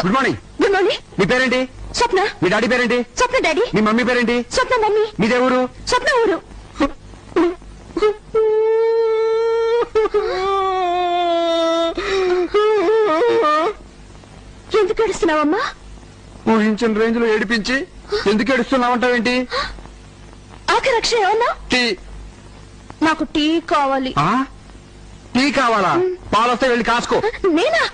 Good morning. Good morning. మీ పేరేంటి? స్వప్న. మీ daddy పేరేంటి? స్వప్న డాడీ. మీ మమ్మీ పేరేంటి? స్వప్న మమ్మీ. మీదే ఊరు? స్వప్న ఊరు. ఎందుకు ఏడుస్తున్నావమ్మా? ఊహించిన రేంజ్ లో ఏడిపించి ఎందుకు ఏడుస్తున్నావంటావేంటి? ఆఖరి అక్షరం ఏమన్నా? టీ. నాకు టీ కావాలి. టీ కావాలా? పాలొస్తే వెళ్ళి కాసుకో. నేనా?